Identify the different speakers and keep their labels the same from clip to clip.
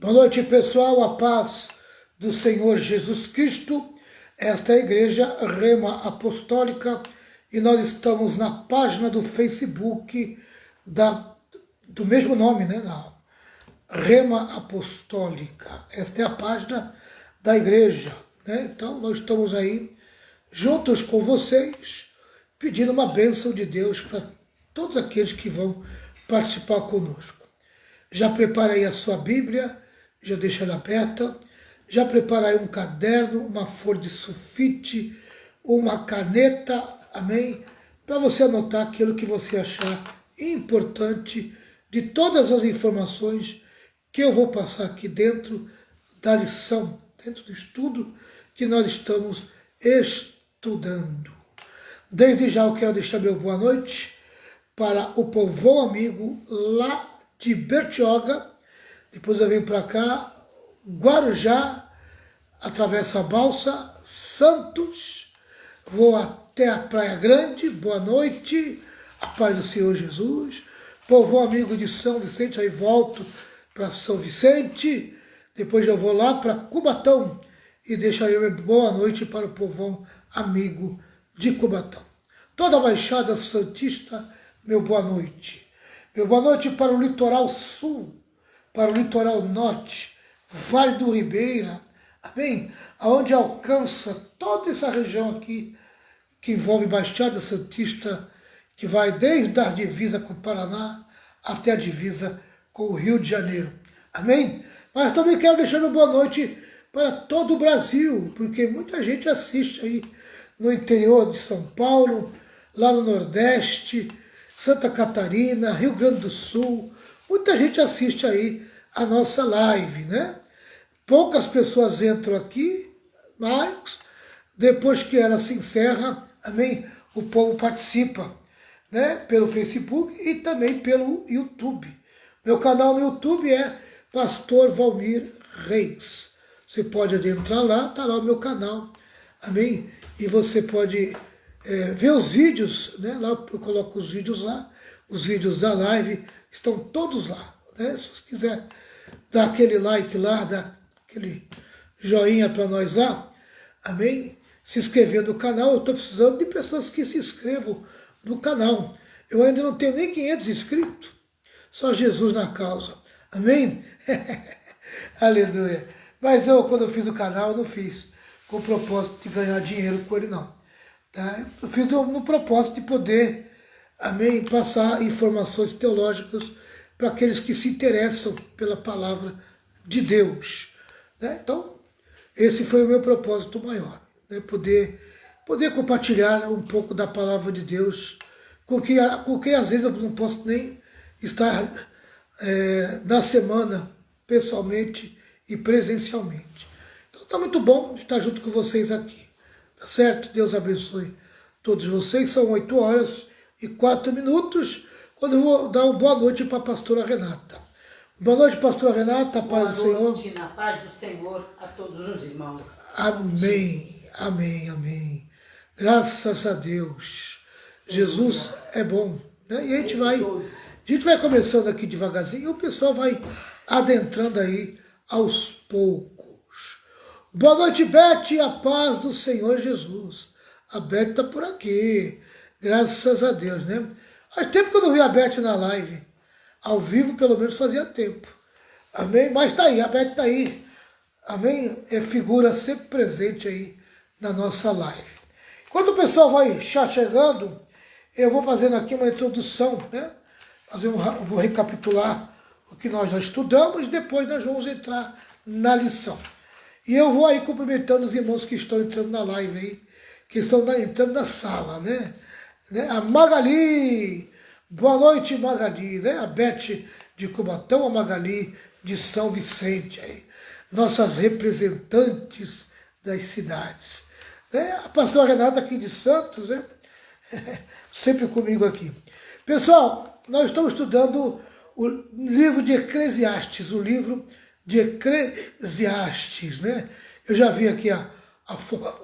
Speaker 1: Boa noite, pessoal, a paz do Senhor Jesus Cristo. Esta é a Igreja Rema Apostólica e nós estamos na página do Facebook do mesmo nome, né? Rema Apostólica. Esta é a página da igreja, né? Então nós estamos aí juntos com vocês, pedindo uma bênção de Deus para todos aqueles que vão participar conosco. Já prepara aí a sua Bíblia, já deixa ela aberta, já prepara aí um caderno, uma folha de sulfite, uma caneta, amém? Para você anotar aquilo que você achar importante de todas as informações que eu vou passar aqui dentro da lição, dentro do estudo que nós estamos estudando. Desde já eu quero deixar meu boa noite para o povão amigo lá de Bertioga. Depois eu venho para cá, Guarujá, atravesso a balsa, Santos, vou até a Praia Grande, boa noite, a paz do Senhor Jesus. Povão amigo de São Vicente, aí volto para São Vicente, depois eu vou lá para Cubatão e deixo aí uma boa noite para o povão amigo de Cubatão. Toda a Baixada Santista, meu boa noite. Meu boa noite para o litoral sul, para o litoral norte, Vale do Ribeira, amém? Aonde alcança toda essa região aqui, que envolve Baixada Santista, que vai desde a divisa com o Paraná até a divisa com o Rio de Janeiro, amém? Mas também quero deixar uma boa noite para todo o Brasil, porque muita gente assiste aí no interior de São Paulo, lá no Nordeste, Santa Catarina, Rio Grande do Sul, muita gente assiste aí a nossa live, né? Poucas pessoas entram aqui, mas depois que ela se encerra, amém, o povo participa, né? Pelo Facebook e também pelo YouTube. Meu canal no YouTube é Pastor Valmir Reis. Você pode adentrar lá, tá lá o meu canal, amém? E você pode ver os vídeos, né? Lá eu coloco os vídeos lá, os vídeos da live estão todos lá, né? Se você quiser dar aquele like lá, dar aquele joinha para nós lá, amém? Se inscrever no canal, eu estou precisando de pessoas que se inscrevam no canal. Eu ainda não tenho nem 500 inscritos, só Jesus na causa, amém? Aleluia. Mas quando eu fiz o canal, eu não fiz com o propósito de ganhar dinheiro com ele, não. Tá? Eu fiz no propósito de poder, amém, passar informações teológicas para aqueles que se interessam pela palavra de Deus. Né? Então, esse foi o meu propósito maior, né? Poder compartilhar um pouco da palavra de Deus com quem às vezes eu não posso nem estar na semana, pessoalmente e presencialmente. Então está muito bom estar junto com vocês aqui. Tá certo? Deus abençoe todos vocês. São 8h04, quando eu vou dar uma boa noite para a pastora Renata. Boa noite, pastora Renata, a paz do Senhor.
Speaker 2: Boa noite, na paz do Senhor a todos os irmãos.
Speaker 1: Amém, amém, amém. Graças a Deus. Jesus é bom, né? E a gente vai começando aqui devagarzinho e o pessoal vai adentrando aí aos poucos. Boa noite, Beth, a paz do Senhor Jesus. A Beth está por aqui, graças a Deus, né? Faz tempo que eu não vi a Beth na live, ao vivo pelo menos fazia tempo, amém? Mas está aí, a Beth está aí, amém? É figura sempre presente aí na nossa live. Enquanto o pessoal vai chegando, eu vou fazendo aqui uma introdução, né? Vou recapitular o que nós já estudamos, depois nós vamos entrar na lição. E eu vou aí cumprimentando os irmãos que estão entrando na live aí, que estão entrando na sala, né? A Magali, boa noite, Magali, né? A Beth de Cubatão, a Magali de São Vicente, aí, nossas representantes das cidades. Né? A pastora Renata aqui de Santos, né? Sempre comigo aqui. Pessoal, nós estamos estudando o livro de Eclesiastes, o livro de Eclesiastes, né? Eu já vi aqui a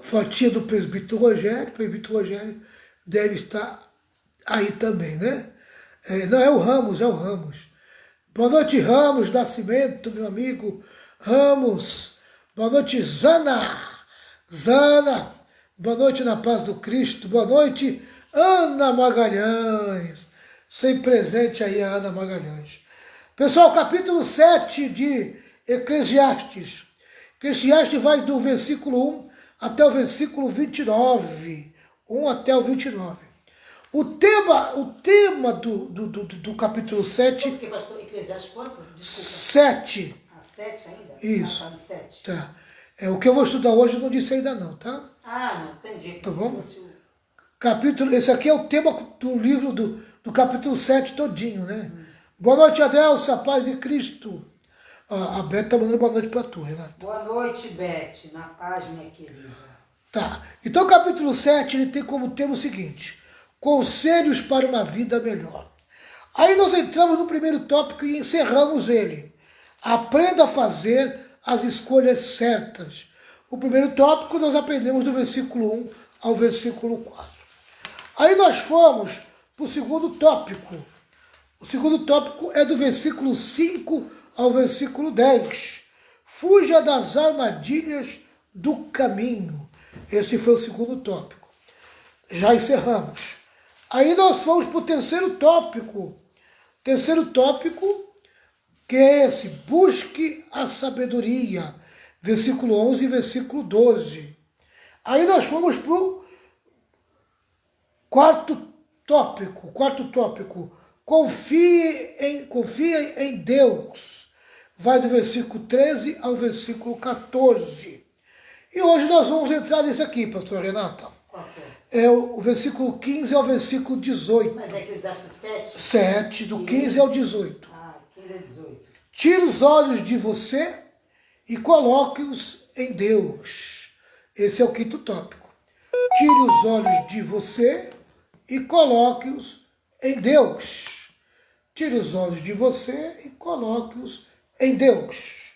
Speaker 1: fotinha do presbítero Rogério, o presbítero Rogério deve estar aí também, né? Não, é o Ramos, Boa noite, Ramos Nascimento, meu amigo Ramos. Boa noite, Zana. Zana. Boa noite na paz do Cristo. Boa noite, Ana Magalhães. Sempre presente aí a Ana Magalhães. Pessoal, capítulo 7 de Eclesiastes. Eclesiastes vai do versículo 1 até o versículo 29. 1 até o 29. O tema do capítulo 7...
Speaker 2: Só porque, pastor, Eclesiastes quanto? Desculpa.
Speaker 1: 7.
Speaker 2: 7 ainda?
Speaker 1: Isso.
Speaker 2: Ah, tá no 7.
Speaker 1: Tá. O que eu vou estudar hoje eu não disse ainda não, tá?
Speaker 2: Ah, não, entendi.
Speaker 1: Tá bom? Capítulo, esse aqui é o tema do livro do capítulo 7 todinho, né? Boa noite, Adelsa, paz de Cristo. A Beth tá mandando boa noite para tu, Renato.
Speaker 2: Boa noite, Beth, na paz, minha querida.
Speaker 1: Tá. Então o capítulo 7 ele tem como tema o seguinte: conselhos para uma vida melhor. Aí nós entramos no primeiro tópico e encerramos ele. Aprenda a fazer as escolhas certas. O primeiro tópico nós aprendemos do versículo 1 ao versículo 4. Aí nós fomos para o segundo tópico. O segundo tópico é do versículo 5 ao versículo 10. Fuja das armadilhas do caminho. Esse foi o segundo tópico. Já encerramos. Aí nós fomos para o terceiro tópico. Terceiro tópico, que é esse: busque a sabedoria. Versículo 11 e versículo 12. Aí nós fomos para o quarto tópico. Confie em Deus. Vai do versículo 13 ao versículo 14. E hoje nós vamos entrar nesse aqui, pastor Renata. É o versículo 15 ao versículo 18.
Speaker 2: Mas é Eclesiastes 7?
Speaker 1: 7, do 15 ao 18.
Speaker 2: Ah, 15 a 18.
Speaker 1: Tire os olhos de você e coloque-os em Deus. Esse é o quinto tópico. Tire os olhos de você e coloque-os em Deus. Tire os olhos de você e coloque-os em Deus.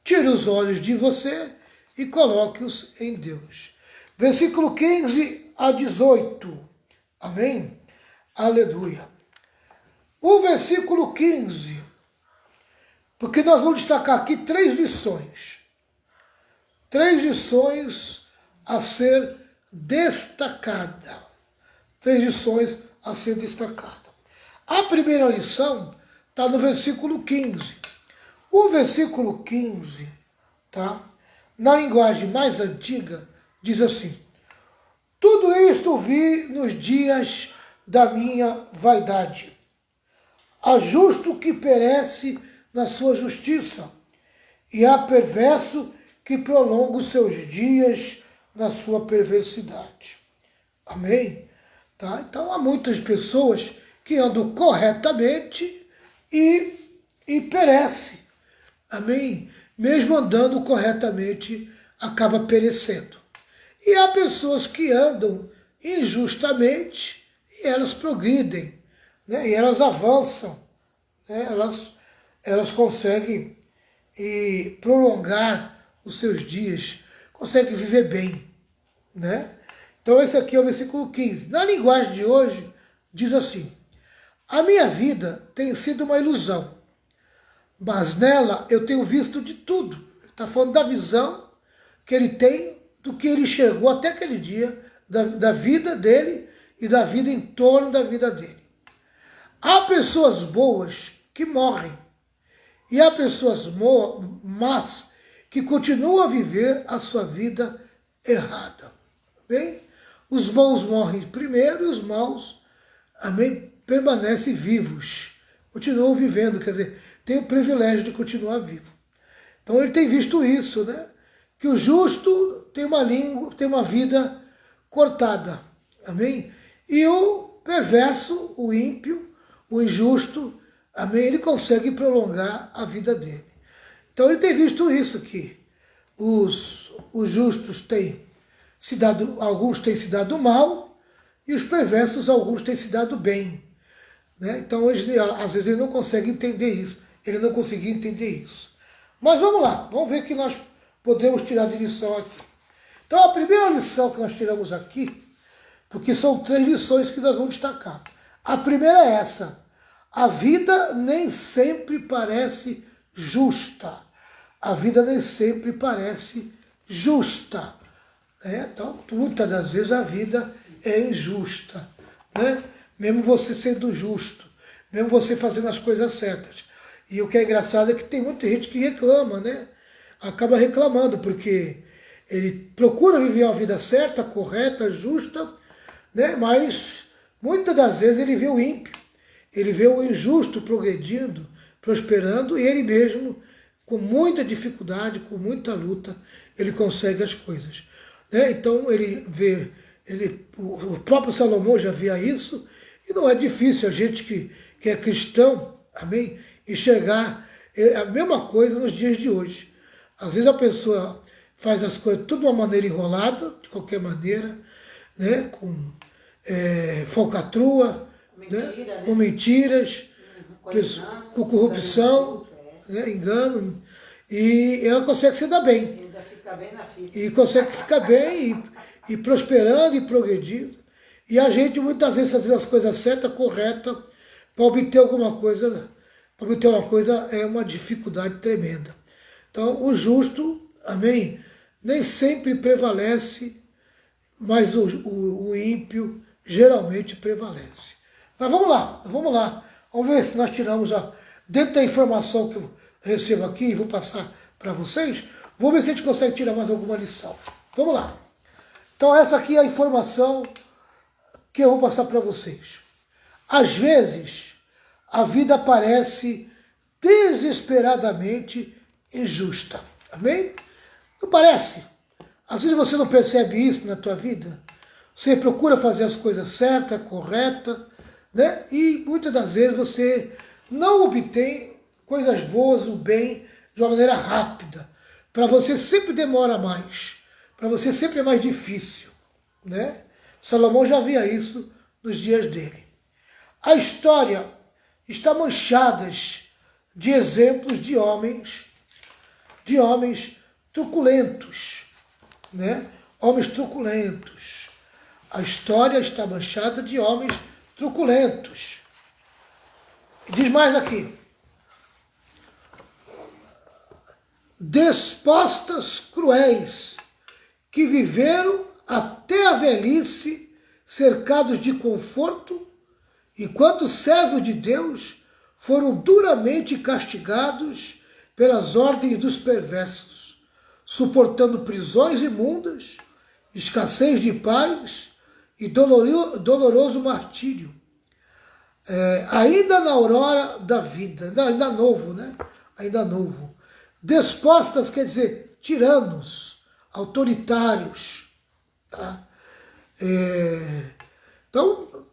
Speaker 1: Tire os olhos de você e coloque-os em Deus. Versículo 15 a 18. Amém? Aleluia. O versículo 15, porque nós vamos destacar aqui 3 lições. 3 lições a ser destacada. 3 lições a ser destacada. A primeira lição está no versículo 15. O versículo 15, tá? Na linguagem mais antiga, diz assim: tudo isto vi nos dias da minha vaidade. Há justo que perece na sua justiça, e há perverso que prolonga os seus dias na sua perversidade. Amém? Tá? Então há muitas pessoas que andam corretamente e perece. Amém? Mesmo andando corretamente, acaba perecendo. E há pessoas que andam injustamente e elas progridem, né? E elas avançam, né? Elas conseguem prolongar os seus dias, conseguem viver bem, né? Então esse aqui é o versículo 15. Na linguagem de hoje, diz assim: a minha vida tem sido uma ilusão, mas nela eu tenho visto de tudo. Ele está falando da visão que ele tem, do que ele chegou até aquele dia, da vida dele e da vida em torno da vida dele. Há pessoas boas que morrem, e há pessoas más que continuam a viver a sua vida errada. Bem? Os bons morrem primeiro e os maus, amém, permanecem vivos, continuam vivendo, quer dizer, tem o privilégio de continuar vivo. Então ele tem visto isso, né? Que o justo tem uma vida cortada, amém? E o perverso, o ímpio, o injusto, amém? Ele consegue prolongar a vida dele. Então ele tem visto isso aqui. Os justos alguns têm se dado mal, e os perversos, alguns têm se dado bem. Né? Então, às vezes, ele não consegue entender isso. Ele não conseguia entender isso. Mas vamos lá, vamos ver o que nós podemos tirar de lição aqui. Então, a primeira lição que nós tiramos aqui, porque são 3 lições que nós vamos destacar. A primeira é essa: A vida nem sempre parece justa. A vida nem sempre parece justa. Então, muitas das vezes a vida é injusta. Né? Mesmo você sendo justo, mesmo você fazendo as coisas certas. E o que é engraçado é que tem muita gente que reclama, né? Acaba reclamando, porque ele procura viver uma vida certa, correta, justa, né? Mas muitas das vezes ele vê o ímpio, ele vê o injusto progredindo, prosperando, e ele mesmo, com muita dificuldade, com muita luta, ele consegue as coisas. Né? Então ele vê, o próprio Salomão já via isso, e não é difícil a gente que é cristão, amém, enxergar a mesma coisa nos dias de hoje. Às vezes a pessoa faz as coisas tudo de uma maneira enrolada, de qualquer maneira, né? Com falcatrua,
Speaker 2: Mentira, né?
Speaker 1: Com mentiras, com corrupção,
Speaker 2: engano,
Speaker 1: né? Engano, e ela consegue se dar bem.
Speaker 2: ainda fica bem na fita.
Speaker 1: E consegue ficar bem e prosperando e progredindo. E a gente muitas vezes fazendo as coisas certas, corretas, para obter alguma coisa, para obter uma coisa é uma dificuldade tremenda. Então o justo, amém, nem sempre prevalece, mas o ímpio geralmente prevalece. Mas vamos lá. Vamos ver se nós tiramos, dentro da informação que eu recebo aqui, e vou passar para vocês, vamos ver se a gente consegue tirar mais alguma lição. Vamos lá. Então essa aqui é a informação que eu vou passar para vocês. Às vezes, a vida parece desesperadamente injusta. Amém? Não parece? Às vezes você não percebe isso na tua vida. Você procura fazer as coisas certas, corretas, né? E muitas das vezes você não obtém coisas boas, o bem, de uma maneira rápida. Para você sempre demora mais. Para você sempre é mais difícil, né? Salomão já via isso nos dias dele. A história está manchada de exemplos de homens truculentos, né? Homens truculentos. A história está manchada de homens truculentos. Diz mais aqui. Despostas cruéis, que viveram até a velhice, cercados de conforto, enquanto servos de Deus foram duramente castigados pelas ordens dos perversos, suportando prisões imundas, escassez de paz e doloroso martírio. Ainda na aurora da vida, ainda novo, né? Ainda novo. Despostas quer dizer tiranos, autoritários. Tá? Então,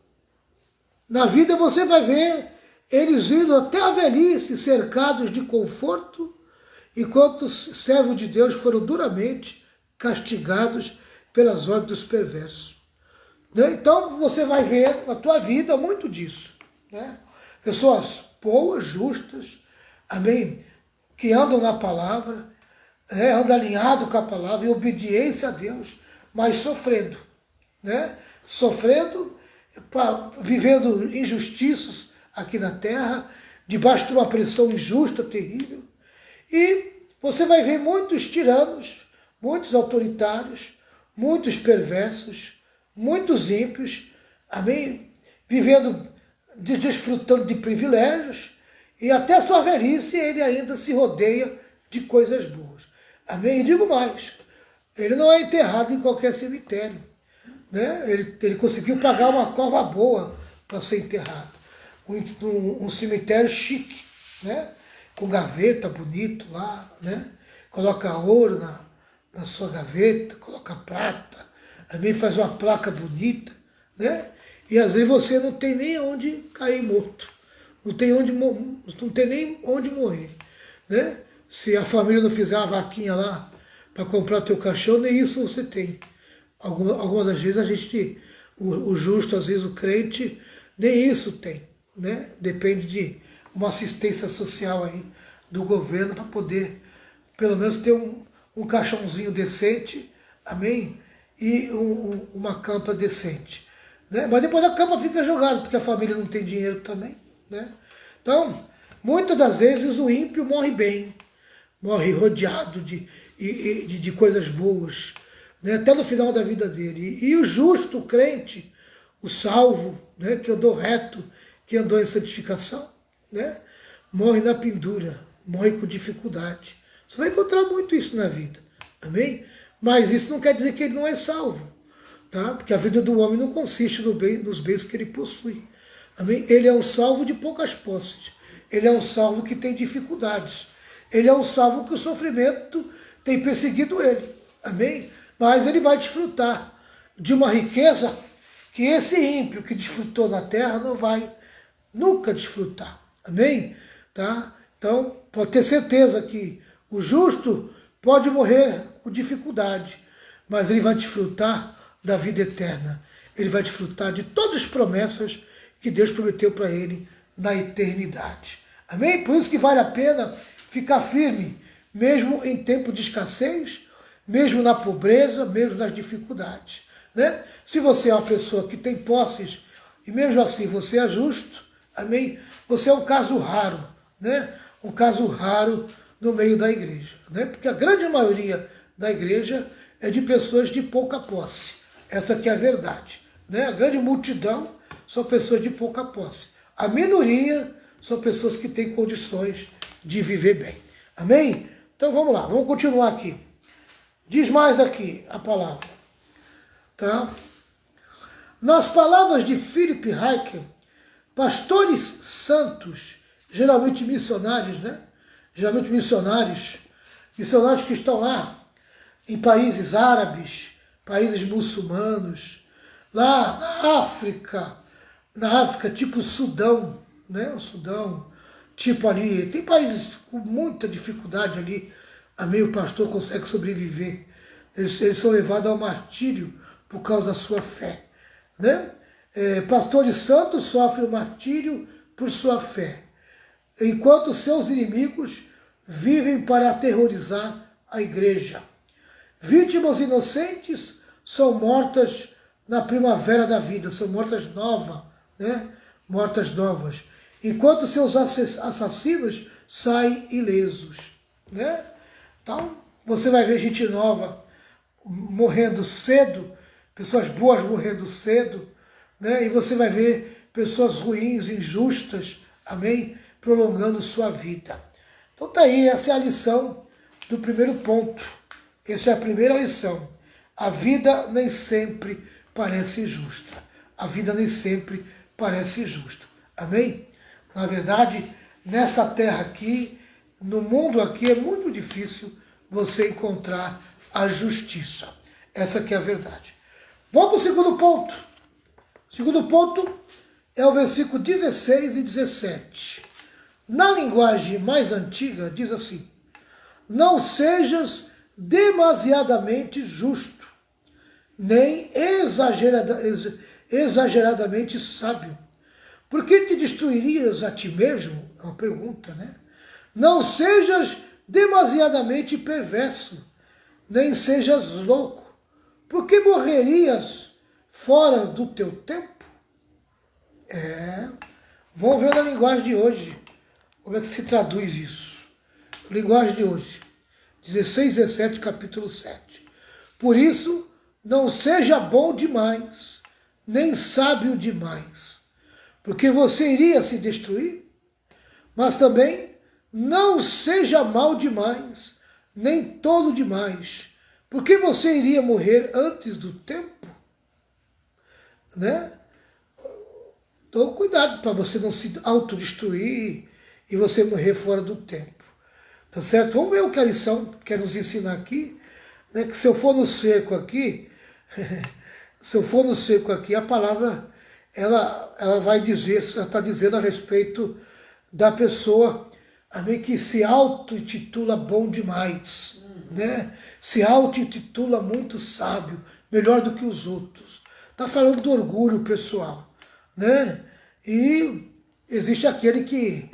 Speaker 1: na vida você vai ver eles indo até a velhice, cercados de conforto, enquanto os servos de Deus foram duramente castigados pelas ordens dos perversos. Né? Então você vai ver na tua vida muito disso. Né? Pessoas boas, justas, amém, que andam na palavra, andam alinhado com a palavra, em obediência a Deus, mas sofrendo. Né? Sofrendo, vivendo injustiças aqui na terra, debaixo de uma pressão injusta, terrível. E você vai ver muitos tiranos, muitos autoritários, muitos perversos, muitos ímpios, amém? Vivendo, desfrutando de privilégios, e até a sua velhice ele ainda se rodeia de coisas boas. Amém? E digo mais, ele não é enterrado em qualquer cemitério. Né? Ele conseguiu pagar uma cova boa para ser enterrado. Um cemitério chique, né? Com gaveta bonito lá, né? Coloca ouro na sua gaveta, coloca prata, também faz uma placa bonita, né? E às vezes você não tem nem onde cair morto, não tem nem onde morrer, né? Se a família não fizer uma vaquinha lá para comprar teu caixão, nem isso você tem. Algumas das vezes o justo, às vezes o crente, nem isso tem, né? Depende de uma assistência social aí do governo para poder, pelo menos, ter um caixãozinho decente, amém? E uma campa decente. Né? Mas depois a campa fica jogada, porque a família não tem dinheiro também. Né? Então, muitas das vezes o ímpio morre bem, morre rodeado de coisas boas, né, até no final da vida dele. E o justo, o crente, o salvo, né, que andou reto, que andou em santificação, né, morre na pendura, morre com dificuldade. Você vai encontrar muito isso na vida, amém? Mas isso não quer dizer que ele não é salvo, tá? Porque a vida do homem não consiste nos bens que ele possui, amém? Ele é um salvo de poucas posses, ele é um salvo que tem dificuldades, ele é um salvo que o sofrimento tem perseguido ele, amém? Mas ele vai desfrutar de uma riqueza que esse ímpio que desfrutou na terra não vai nunca desfrutar, amém? Tá? Então, pode ter certeza que o justo pode morrer com dificuldade, mas ele vai desfrutar da vida eterna. Ele vai desfrutar de todas as promessas que Deus prometeu para ele na eternidade. Amém? Por isso que vale a pena ficar firme, mesmo em tempo de escassez, mesmo na pobreza, mesmo nas dificuldades, né? Se você é uma pessoa que tem posses e mesmo assim você é justo, amém? Você é um caso raro, né? Um caso raro no meio da igreja, né? Porque a grande maioria da igreja é de pessoas de pouca posse. Essa aqui é a verdade, né? A grande multidão são pessoas de pouca posse. A minoria são pessoas que têm condições de viver bem. Amém? Então vamos lá, vamos continuar aqui. Diz mais aqui a palavra, tá? Nas palavras de Philip Ryken, pastores santos, geralmente missionários, né? Geralmente missionários que estão lá em países árabes, países muçulmanos, lá na África, tipo Sudão, né? O Sudão, tipo ali, tem países com muita dificuldade ali, amém, o pastor consegue sobreviver. Eles são levados ao martírio por causa da sua fé, né? Pastores santos sofrem o martírio por sua fé, enquanto seus inimigos vivem para aterrorizar a igreja. Vítimas inocentes são mortas na primavera da vida, são mortas novas, né? Mortas novas, enquanto seus assassinos saem ilesos, né? Então, você vai ver gente nova morrendo cedo, pessoas boas morrendo cedo, né? E você vai ver pessoas ruins, injustas, amém? Prolongando sua vida. Então tá aí, essa é a lição do primeiro ponto. Essa é a primeira lição. A vida nem sempre parece justa. A vida nem sempre parece justa. Amém? Na verdade, nessa terra aqui, no mundo aqui, é muito difícil você encontrar a justiça. Essa aqui é a verdade. Vamos para o segundo ponto. O segundo ponto é o versículo 16 e 17. Na linguagem mais antiga, diz assim: não sejas demasiadamente justo, nem exageradamente sábio, porque te destruirias a ti mesmo? É uma pergunta, né? Não sejas demasiadamente perverso, nem sejas louco, porque morrerias fora do teu tempo? Vamos ver na linguagem de hoje, como é que se traduz isso. Linguagem de hoje, 16, 17, capítulo 7. Por isso, não seja bom demais, nem sábio demais, porque você iria se destruir, mas também não seja mau demais, nem tolo demais, porque você iria morrer antes do tempo, né? Então, cuidado para você não se autodestruir e você morrer fora do tempo, tá certo? Vamos ver o que a lição quer nos ensinar aqui, né? Que se eu for no seco aqui, a palavra, ela vai dizer, ela está dizendo a respeito da pessoa, amém, que se auto-intitula bom demais, né? Se auto-intitula muito sábio, melhor do que os outros. Está falando do orgulho pessoal, né? E existe aquele que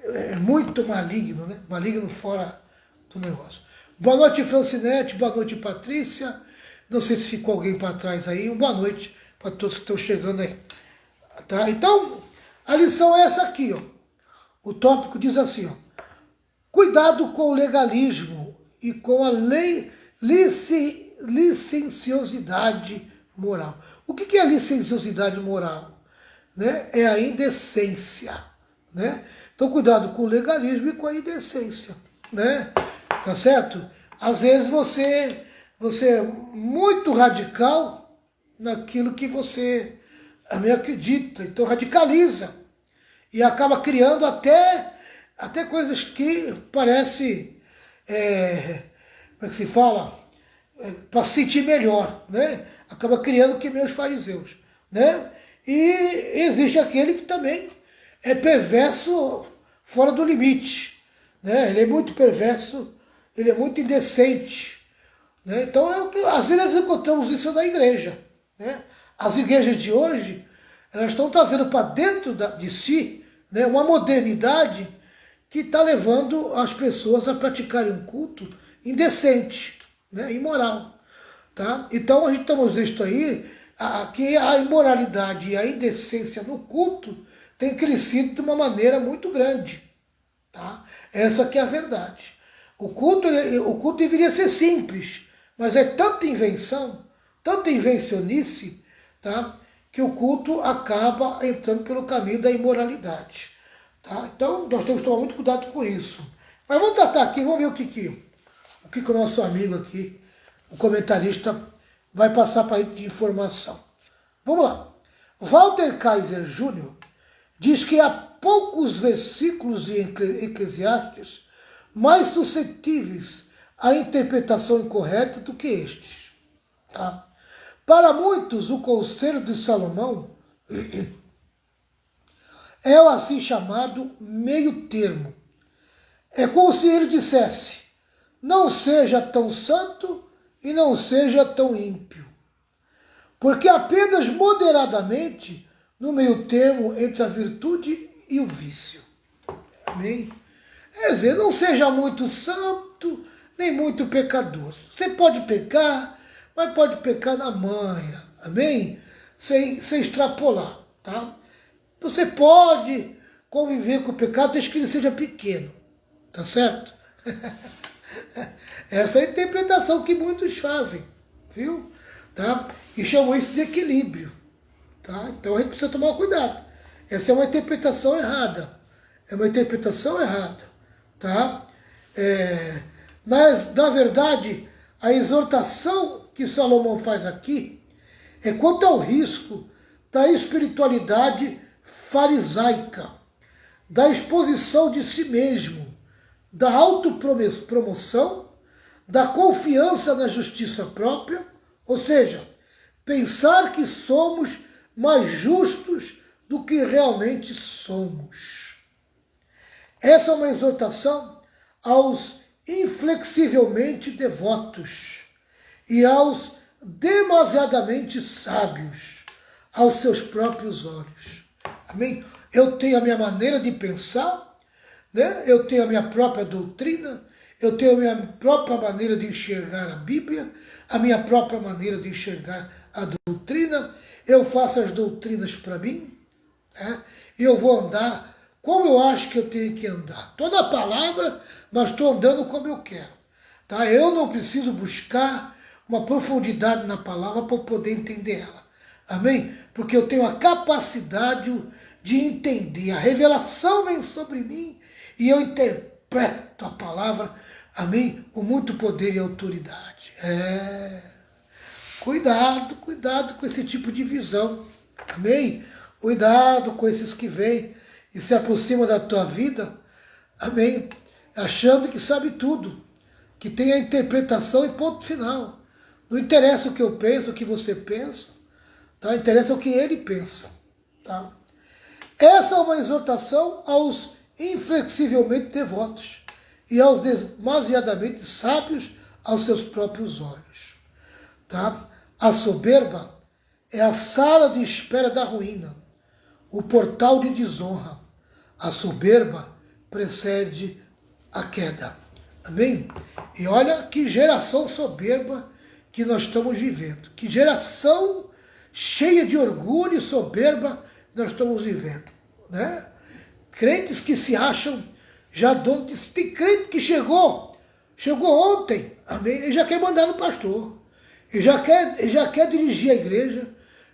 Speaker 1: é muito maligno, né? Maligno fora do negócio. Boa noite, Francinete. Boa noite, Patrícia. Não sei se ficou alguém para trás aí. Boa noite para todos que estão chegando aí. Tá? Então, a lição é essa aqui, ó. O tópico diz assim, ó, cuidado com o legalismo e com a licenciosidade moral. O que é licenciosidade moral? Né? É a indecência. Né? Então, cuidado com o legalismo e com a indecência. Né? Tá certo? Às vezes você é muito radical naquilo que você acredita. Então, radicaliza. E acaba criando até coisas que parece, como é que se fala? Para se sentir melhor, né? Acaba criando que nem os fariseus, né? E existe aquele que também é perverso fora do limite, né? Ele é muito perverso, ele é muito indecente, né? Então, às vezes nós encontramos isso na igreja, né? As igrejas de hoje, elas estão trazendo para dentro de si, né, uma modernidade que está levando as pessoas a praticarem um culto indecente, né, imoral. Tá? Então a gente estamos visto aí que a imoralidade e a indecência no culto tem crescido de uma maneira muito grande. Tá? Essa que é a verdade. O culto deveria ser simples, mas é tanta invenção, tanta invencionice, tá? Que o culto acaba entrando pelo caminho da imoralidade. Tá? Então, nós temos que tomar muito cuidado com isso. Mas vamos tratar aqui, vamos ver o que o nosso amigo aqui, o comentarista, vai passar para a gente de informação. Vamos lá. Walter Kaiser Jr. diz que há poucos versículos em Eclesiastes mais suscetíveis à interpretação incorreta do que estes. Tá? Para muitos, o conselho de Salomão é o assim chamado meio termo. É como se ele dissesse, não seja tão santo e não seja tão ímpio. Porque apenas moderadamente no meio termo entre a virtude e o vício. Amém? Quer dizer, não seja muito santo, nem muito pecador. Você pode pecar, mas pode pecar na manha, amém? Sem extrapolar, tá? Você pode conviver com o pecado desde que ele seja pequeno, tá certo? Essa é a interpretação que muitos fazem, viu? Tá? E chamam isso de equilíbrio, tá? Então a gente precisa tomar cuidado. Essa é uma interpretação errada. É uma interpretação errada, tá? Na verdade, a exortação que Salomão faz aqui é quanto ao risco da espiritualidade farisaica, da exposição de si mesmo, da autopromoção, da confiança na justiça própria, ou seja, pensar que somos mais justos do que realmente somos. Essa é uma exortação aos inflexivelmente devotos e aos demasiadamente sábios aos seus próprios olhos. Amém? Eu tenho a minha maneira de pensar, né? Eu tenho a minha própria doutrina, eu tenho a minha própria maneira de enxergar a Bíblia, a minha própria maneira de enxergar a doutrina, eu faço as doutrinas para mim, né? E eu vou andar como eu acho que eu tenho que andar. Estou na palavra, mas estou andando como eu quero. Tá? Eu não preciso buscar uma profundidade na palavra para poder entender ela. Amém? Porque eu tenho a capacidade de entender. A revelação vem sobre mim e eu interpreto a palavra, amém? Com muito poder e autoridade. Cuidado com esse tipo de visão. Amém? Cuidado com esses que vêm e se aproximam da tua vida, amém? Achando que sabe tudo, que tem a interpretação e ponto final. Não interessa o que eu penso, o que você pensa, tá? Interessa o que ele pensa, tá? Essa é uma exortação aos inflexivelmente devotos e aos demasiadamente sábios aos seus próprios olhos, tá? A soberba é a sala de espera da ruína, o portal de desonra. A soberba precede a queda. Amém? E olha que geração soberba que nós estamos vivendo. Que geração cheia de orgulho e soberba nós estamos vivendo, né? crentes que se acham já dono de... Tem crente que chegou ontem, amém? Ele já quer mandar no pastor, ele já quer dirigir a igreja,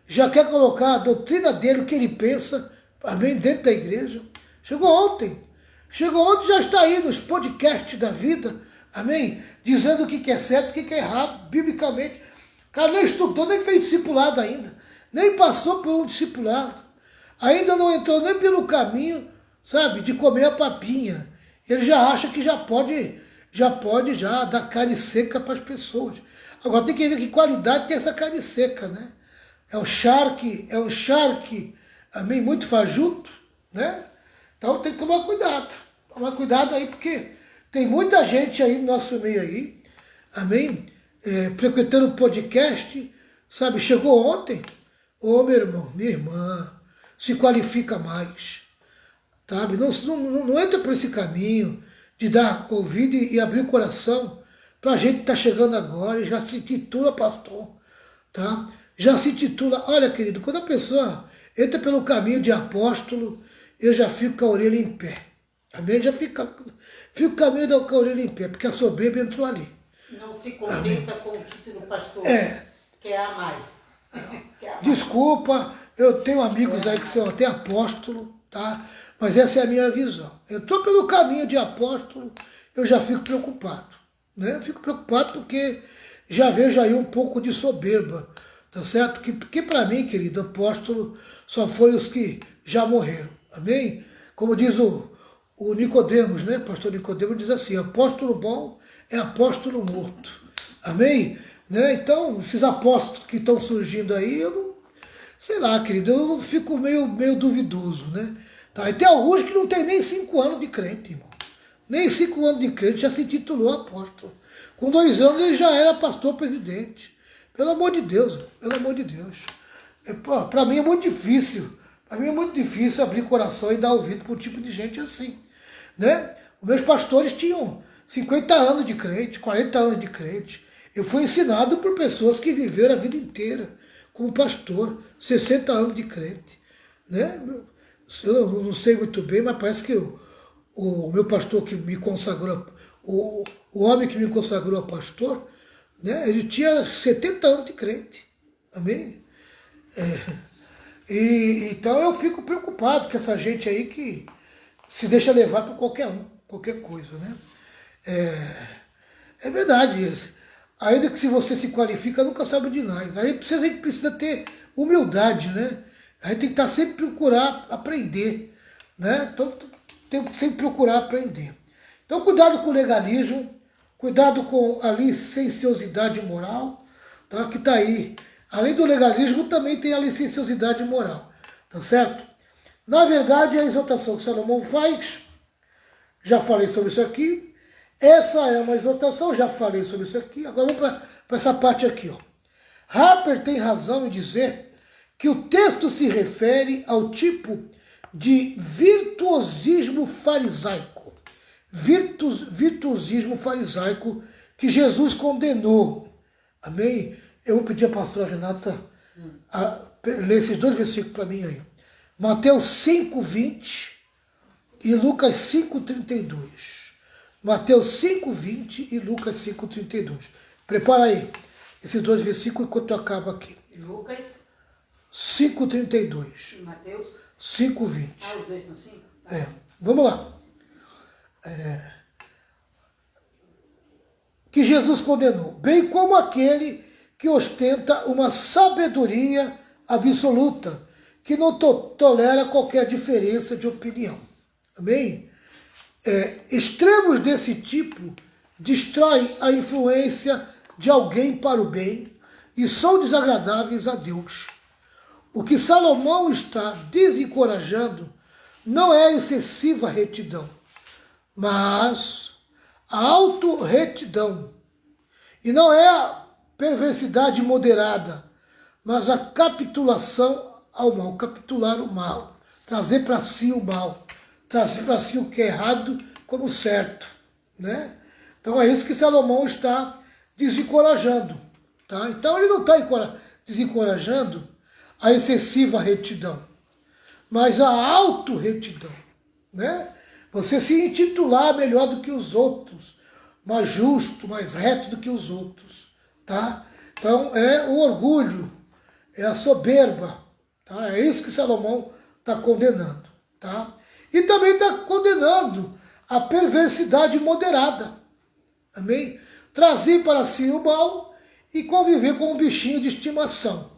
Speaker 1: já quer colocar a doutrina dele, o que ele pensa, amém, dentro da igreja. Chegou ontem, já está aí nos podcasts da vida, amém, dizendo o que é certo, o que é errado, biblicamente. O cara nem estudou, nem fez discipulado ainda, nem passou por um discipulado, ainda não entrou nem pelo caminho, sabe, de comer a papinha. Ele já acha que já pode dar carne seca para as pessoas. Agora tem que ver que qualidade tem essa carne seca, né? É um charque, amém, muito fajuto, né? Então tem que tomar cuidado aí, porque tem muita gente aí no nosso meio aí, amém, frequentando o podcast, sabe, chegou ontem, ô meu irmão, minha irmã, se qualifica mais, sabe, não entra por esse caminho de dar ouvido e abrir o coração para a gente que está chegando agora e já se intitula pastor, tá? Já se intitula, olha querido, quando a pessoa entra pelo caminho de apóstolo, eu já fico com a orelha em pé, amém? Já fico com a orelha em pé, porque a soberba entrou ali.
Speaker 2: Não se contenta com o título pastor, quer a mais.
Speaker 1: Desculpa, eu tenho amigos aí que são até apóstolo, tá? Mas essa é a minha visão. Entrou pelo caminho de apóstolo, eu já fico preocupado, né? Eu fico preocupado porque já vejo aí um pouco de soberba, tá certo? Porque para mim, querido, apóstolo só foi os que já morreram, amém? Como diz o Nicodemos, né? Pastor Nicodemos diz assim, apóstolo bom é apóstolo morto, amém? Né? Então, esses apóstolos que estão surgindo aí, eu não, sei lá, querido, eu fico meio duvidoso, né? Tá? E tem alguns que não tem nem 5 anos de crente, irmão. Nem 5 anos de crente já se titulou apóstolo. Com 2 anos ele já era pastor presidente. Pelo amor de Deus, pelo amor de Deus. Para mim é muito difícil. Para mim é muito difícil abrir coração e dar ouvido para um tipo de gente assim, né? Os meus pastores tinham 50 anos de crente, 40 anos de crente. Eu fui ensinado por pessoas que viveram a vida inteira como pastor, 60 anos de crente, né? Eu não sei muito bem, mas parece que o meu pastor que me consagrou, o homem que me consagrou a pastor, né? Ele tinha 70 anos de crente, amém? Então eu fico preocupado com essa gente aí que se deixa levar por qualquer coisa, né? É verdade, ainda que se você se qualifica, nunca sabe de nada. Aí a gente precisa ter humildade, né? A gente tem que estar sempre procurar aprender, né? Então tem que sempre procurar aprender. Então cuidado com o legalismo, cuidado com a licenciosidade moral, tá? Que está aí. Além do legalismo, também tem a licenciosidade moral, tá certo? Na verdade, a exortação que Salomão faz, já falei sobre isso aqui, essa é uma exortação, já falei sobre isso aqui, agora vamos para essa parte aqui, ó. Harper tem razão em dizer que o texto se refere ao tipo de virtuosismo farisaico, virtuosismo farisaico que Jesus condenou, amém? Eu vou pedir à pastora Renata a ler esses 2 versículos para mim aí. Mateus 5:20 e Lucas 5:32. Mateus 5:20 e Lucas 5:32. Prepara aí esses 2 versículos enquanto eu acabo aqui.
Speaker 2: Lucas
Speaker 1: 5:32.
Speaker 2: e Mateus
Speaker 1: 5:20.
Speaker 2: os dois são 5? Tá.
Speaker 1: Vamos lá. Que Jesus condenou, bem como aquele que ostenta uma sabedoria absoluta, que não tolera qualquer diferença de opinião. Amém? Extremos desse tipo distraem a influência de alguém para o bem e são desagradáveis a Deus. O que Salomão está desencorajando não é a excessiva retidão, mas a autorretidão. E não é a perversidade moderada, mas a capitulação ao mal, capitular o mal, trazer para si o mal, trazer para si o que é errado como certo, né? Então é isso que Salomão está desencorajando, tá? Então ele não está desencorajando a excessiva retidão, mas a autorretidão, né? Você se intitular melhor do que os outros, mais justo, mais reto do que os outros, tá? Então é o orgulho, é a soberba, tá? É isso que Salomão está condenando, tá? E também está condenando a perversidade moderada, amém? Trazer para si o mal e conviver com um bichinho de estimação,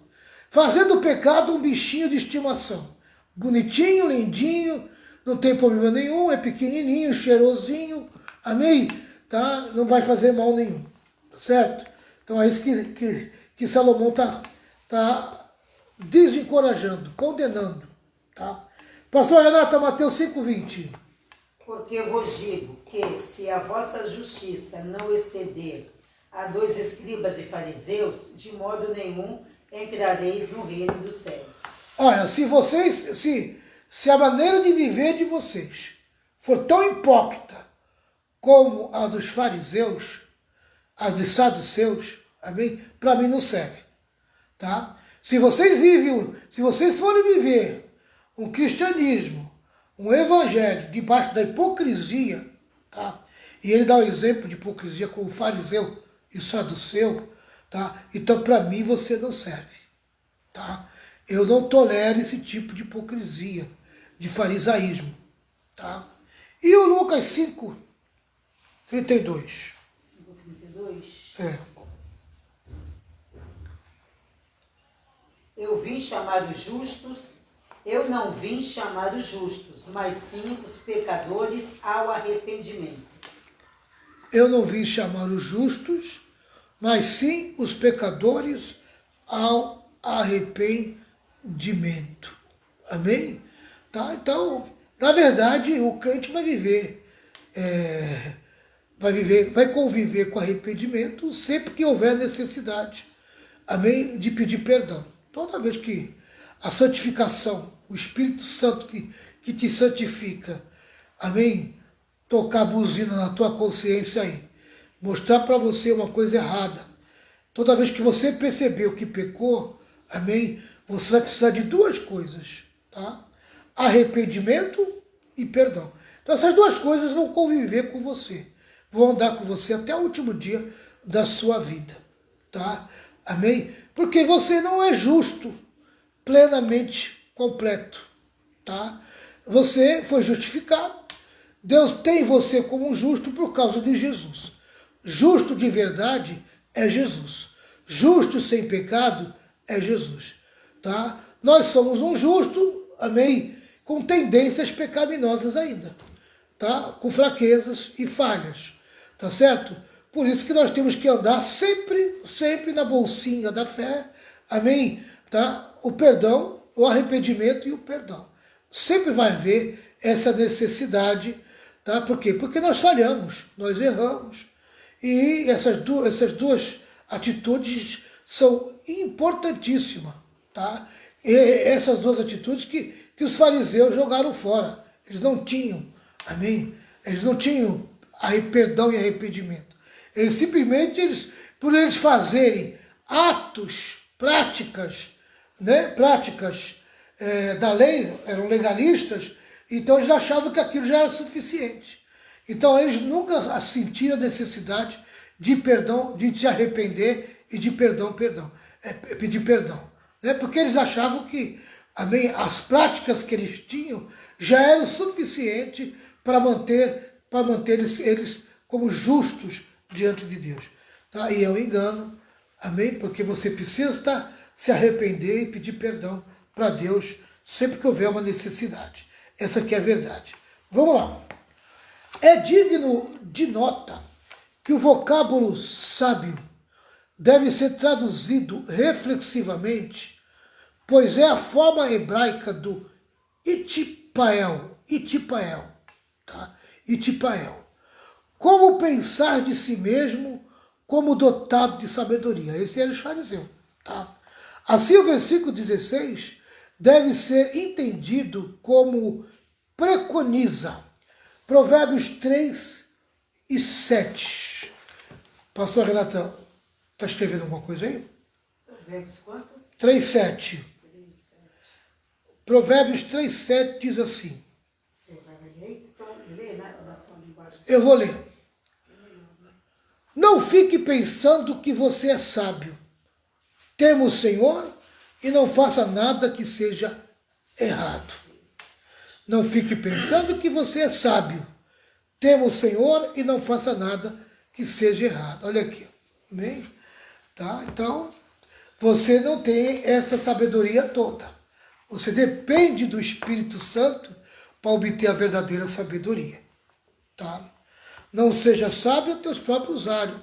Speaker 1: fazendo o pecado um bichinho de estimação, bonitinho, lindinho, não tem problema nenhum, é pequenininho, cheirosinho, amém? Tá? Não vai fazer mal nenhum, tá certo? Então é isso que Salomão tá desencorajando, condenando, tá? Pastor Renata, Mateus 5:20.
Speaker 2: Porque vos digo que, se a vossa justiça não exceder a dos escribas e fariseus, de modo nenhum entrareis no reino dos céus.
Speaker 1: Olha, se a maneira de viver de vocês for tão hipócrita como a dos fariseus, a dos saduceus, amém? Para mim não serve, tá? Se vocês forem viver um cristianismo, um evangelho debaixo da hipocrisia, tá? E ele dá o exemplo de hipocrisia com o fariseu e o saduceu, tá? Então para mim você não serve, tá? Eu não tolero esse tipo de hipocrisia, de farisaísmo, tá? E o Lucas 5:32.
Speaker 2: 5:32.
Speaker 1: É.
Speaker 2: Eu não vim chamar os justos, mas sim os pecadores ao arrependimento.
Speaker 1: Eu não vim chamar os justos, mas sim os pecadores ao arrependimento. Amém? Tá? Então, na verdade, o crente vai conviver com arrependimento sempre que houver necessidade, amém, de pedir perdão. Toda vez que a santificação, o Espírito Santo que te santifica, amém, tocar a buzina na tua consciência aí, mostrar para você uma coisa errada. Toda vez que você percebeu que pecou, amém, você vai precisar de duas coisas, tá? Arrependimento e perdão. Então essas duas coisas vão conviver com você, vão andar com você até o último dia da sua vida, tá? Amém? Porque você não é justo, plenamente completo, tá? Você foi justificado, Deus tem você como justo por causa de Jesus. Justo de verdade é Jesus. Justo sem pecado é Jesus, tá? Nós somos um justo, amém, com tendências pecaminosas ainda, tá? Com fraquezas e falhas, tá certo? Por isso que nós temos que andar sempre na bolsinha da fé, amém, tá? O perdão, o arrependimento e o perdão. Sempre vai haver essa necessidade, tá? Por quê? Porque nós falhamos, nós erramos. E essas duas atitudes são importantíssimas, tá? E essas duas atitudes que os fariseus jogaram fora. Eles não tinham, amém? Eles não tinham perdão e arrependimento. Eles simplesmente, por eles fazerem atos, práticas, né? Práticas da lei, eram legalistas, então eles achavam que aquilo já era suficiente. Então eles nunca sentiram a necessidade de perdão, de se arrepender e de pedir perdão. Né? Porque eles achavam que, amém, as práticas que eles tinham já eram suficientes para manter eles como justos diante de Deus. Tá? E é um engano, amém? Porque você precisa se arrepender e pedir perdão para Deus sempre que houver uma necessidade. Essa aqui é a verdade. Vamos lá. É digno de nota que o vocábulo sábio deve ser traduzido reflexivamente, pois é a forma hebraica do itipael, tá? Itipael. Como pensar de si mesmo como dotado de sabedoria. Esse era os fariseus, tá? Assim o versículo 16 deve ser entendido como preconiza. Provérbios 3:7. Pastor Renata, está escrevendo alguma coisa aí?
Speaker 2: Provérbios quanto?
Speaker 1: 3:7. Provérbios 3:7 diz assim.
Speaker 2: Você vai ler?
Speaker 1: Eu vou ler. Não fique pensando que você é sábio. Tema o Senhor e não faça nada que seja errado. Não fique pensando que você é sábio. Tema o Senhor e não faça nada que seja errado. Olha aqui. Amém? Tá? Então, você não tem essa sabedoria toda. Você depende do Espírito Santo para obter a verdadeira sabedoria. Tá? Não seja sábio aos teus próprios olhos.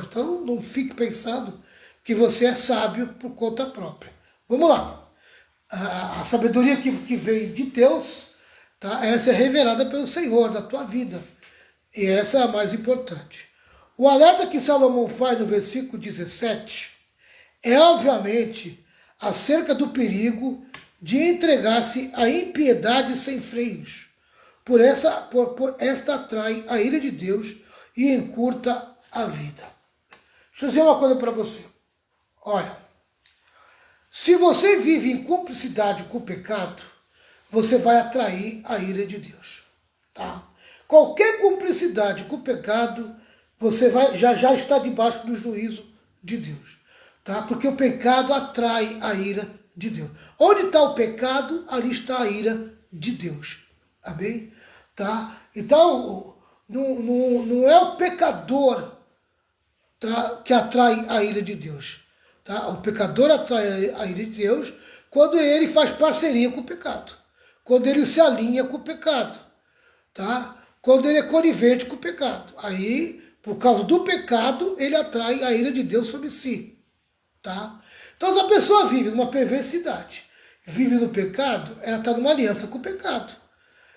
Speaker 1: Então, não fique pensando que você é sábio por conta própria. Vamos lá. A sabedoria que vem de Deus, tá? Essa é revelada pelo Senhor na tua vida. E essa é a mais importante. O alerta que Salomão faz no versículo 17 é, obviamente, acerca do perigo de entregar-se à impiedade sem freios. Por esta atrai a ira de Deus e encurta a vida. Deixa eu dizer uma coisa para você. Olha, se você vive em cumplicidade com o pecado, você vai atrair a ira de Deus. Tá? Qualquer cumplicidade com o pecado, você já está debaixo do juízo de Deus. Tá? Porque o pecado atrai a ira de Deus. Onde está o pecado, ali está a ira de Deus. Amém? Tá? Então, não é o pecador, tá, que atrai a ira de Deus. Tá? O pecador atrai a ira de Deus quando ele faz parceria com o pecado. Quando ele se alinha com o pecado. Tá? Quando ele é conivente com o pecado. Aí, por causa do pecado, ele atrai a ira de Deus sobre si. Tá? Então, se a pessoa vive numa perversidade, vive no pecado, ela está numa aliança com o pecado.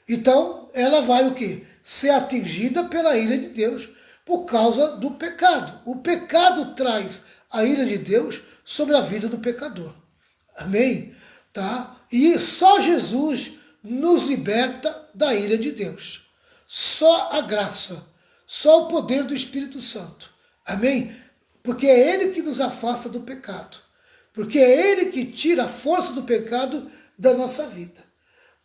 Speaker 1: Então, ela vai o quê? Ser atingida pela ira de Deus por causa do pecado. O pecado traz a ira de Deus sobre a vida do pecador. Amém? Tá? E só Jesus nos liberta da ira de Deus. Só a graça, só o poder do Espírito Santo. Amém? Porque é Ele que nos afasta do pecado. Porque é Ele que tira a força do pecado da nossa vida.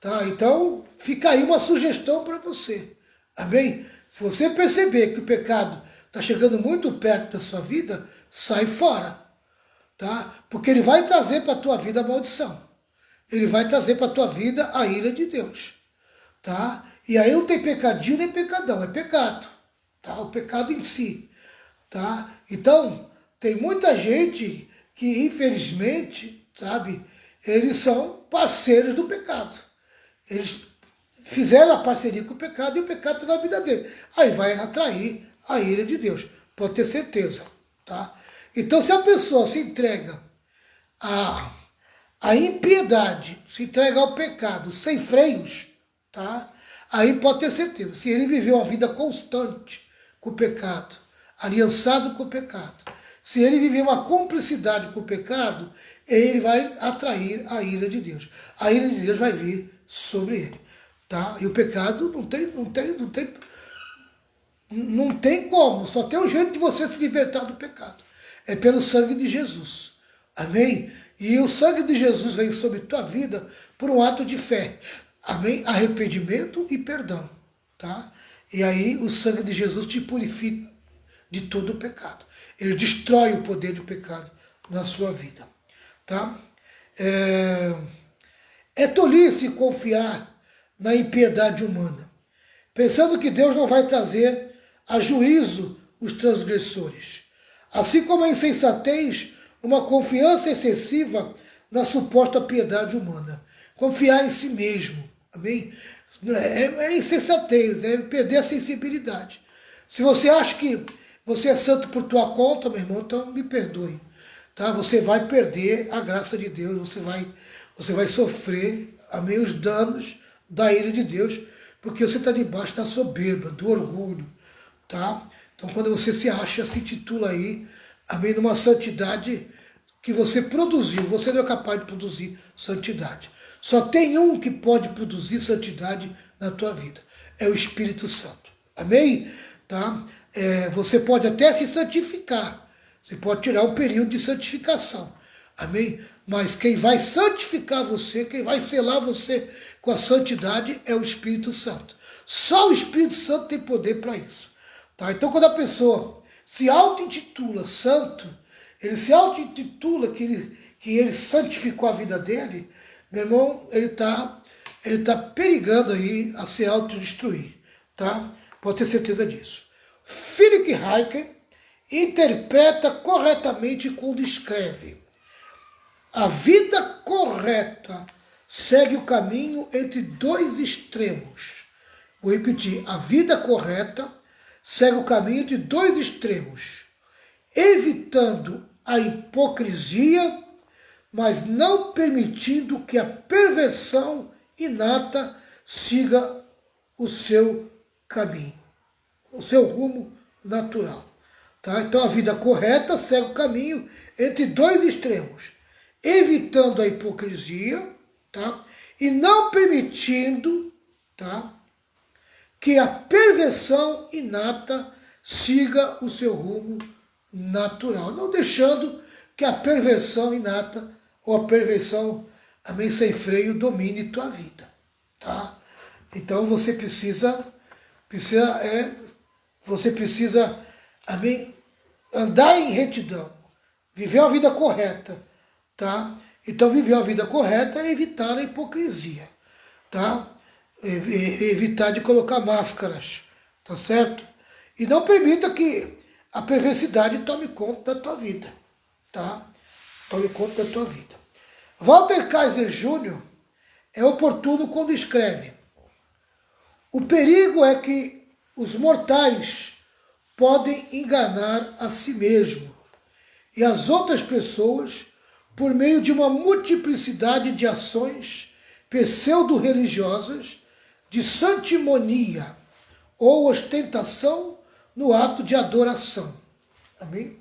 Speaker 1: Tá? Então, fica aí uma sugestão para você. Amém? Se você perceber que o pecado está chegando muito perto da sua vida, sai fora. Tá? Porque ele vai trazer para a tua vida a maldição. Ele vai trazer para a tua vida a ira de Deus. Tá? E aí não tem pecadinho nem pecadão, é pecado. Tá? O pecado em si. Tá? Então, tem muita gente que, infelizmente, sabe, eles são parceiros do pecado. Eles fizeram a parceria com o pecado e o pecado está na vida dele. Aí vai atrair a ira de Deus, pode ter certeza. Tá? Então, se a pessoa se entrega à impiedade, se entrega ao pecado sem freios, tá? Aí pode ter certeza, se ele viveu uma vida constante com o pecado, aliançado com o pecado, se ele viver uma cumplicidade com o pecado, ele vai atrair a ira de Deus. A ira de Deus vai vir sobre ele. Tá? E o pecado não tem como, só tem um jeito de você se libertar do pecado. É pelo sangue de Jesus. Amém? E o sangue de Jesus vem sobre tua vida por um ato de fé. Amém? Arrependimento e perdão. Tá? E aí o sangue de Jesus te purifica de todo o pecado. Ele destrói o poder do pecado na sua vida. Tá? É tolice confiar na impiedade humana, pensando que Deus não vai trazer a juízo os transgressores. Assim como a insensatez, uma confiança excessiva na suposta piedade humana. Confiar em si mesmo. Amém? É insensatez, é perder a sensibilidade. Se você acha que você é santo por tua conta, meu irmão, então me perdoe. Tá? Você vai perder a graça de Deus, você vai sofrer, amém, os danos da ira de Deus, porque você está debaixo da soberba, do orgulho. Tá? Então, quando você se acha, se intitula aí, amém, numa santidade que você produziu, você não é capaz de produzir santidade. Só tem um que pode produzir santidade na tua vida, é o Espírito Santo. Amém? Tá? Você pode até se santificar, você pode tirar um período de santificação. Amém? Mas quem vai santificar você, quem vai selar você com a santidade é o Espírito Santo. Só o Espírito Santo tem poder para isso. Tá? Então, quando a pessoa se auto-intitula santo, ele se auto-intitula que ele santificou a vida dele, meu irmão, ele tá perigando aí a se autodestruir. Tá? Pode ter certeza disso. Philip Ryken interpreta corretamente quando escreve: a vida correta segue o caminho entre dois extremos. Vou repetir: a vida correta segue o caminho entre dois extremos, evitando a hipocrisia, mas não permitindo que a perversão inata siga o seu caminho, o seu rumo natural. Tá? Então a vida correta segue o caminho entre dois extremos, evitando a hipocrisia, tá? E não permitindo, tá, que a perversão inata siga o seu rumo natural, não deixando que a perversão inata ou a perversão, amém, sem freio, domine tua vida. Tá? Então você precisa, amém, andar em retidão, viver a vida correta, tá? Então viver a vida correta é evitar a hipocrisia, tá? Evitar de colocar máscaras, tá certo? E não permita que a perversidade tome conta da tua vida, tá? Tome conta da tua vida. Walter Kaiser Jr. é oportuno quando escreve: o perigo é que os mortais podem enganar a si mesmo e as outras pessoas por meio de uma multiplicidade de ações pseudo-religiosas, de santimonia ou ostentação no ato de adoração. Amém?